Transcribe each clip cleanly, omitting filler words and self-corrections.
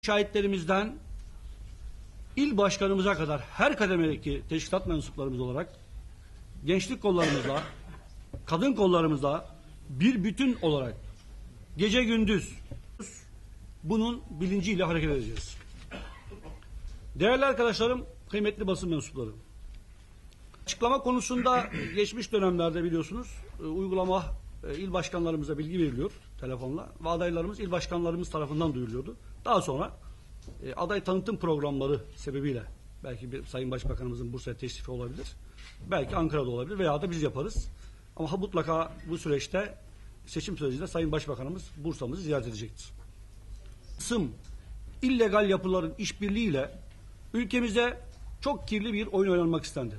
Şahitlerimizden il başkanımıza kadar her kademedeki teşkilat mensuplarımız olarak gençlik kollarımızla, kadın kollarımızla bir bütün olarak gece gündüz bunun bilinciyle hareket edeceğiz. Değerli arkadaşlarım, kıymetli basın mensupları, açıklama konusunda geçmiş dönemlerde biliyorsunuz uygulama il başkanlarımıza bilgi veriliyor telefonla ve adaylarımız il başkanlarımız tarafından duyuruluyordu. Daha sonra aday tanıtım programları sebebiyle belki bir Sayın Başbakanımızın Bursa'ya teşrifi olabilir, belki Ankara'da olabilir veya da biz yaparız. Ama mutlaka bu süreçte seçim sürecinde Sayın Başbakanımız Bursa'mızı ziyaret edecektir. İllegal yapıların işbirliğiyle ülkemize çok kirli bir oyun oynanmak istendi.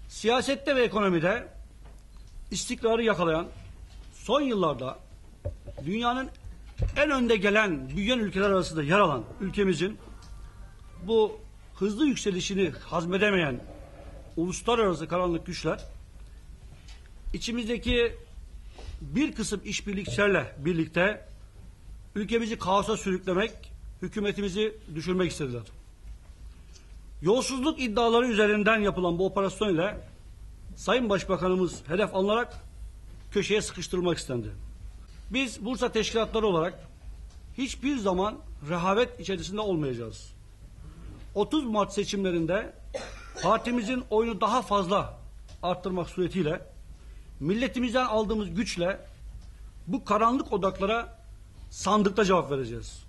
Siyasette ve ekonomide istikrarı yakalayan, son yıllarda dünyanın en önde gelen, büyüyen ülkeler arasında yer alan ülkemizin bu hızlı yükselişini hazmedemeyen uluslararası karanlık güçler içimizdeki bir kısım işbirlikçilerle birlikte ülkemizi kaosa sürüklemek, hükümetimizi düşürmek istediler. Yolsuzluk iddiaları üzerinden yapılan bu operasyon ile Sayın Başbakanımız hedef alınarak köşeye sıkıştırılmak istendi. Biz Bursa teşkilatları olarak hiçbir zaman rehavet içerisinde olmayacağız. 30 Mart seçimlerinde partimizin oyunu daha fazla arttırmak suretiyle milletimizden aldığımız güçle bu karanlık odaklara sandıkta cevap vereceğiz.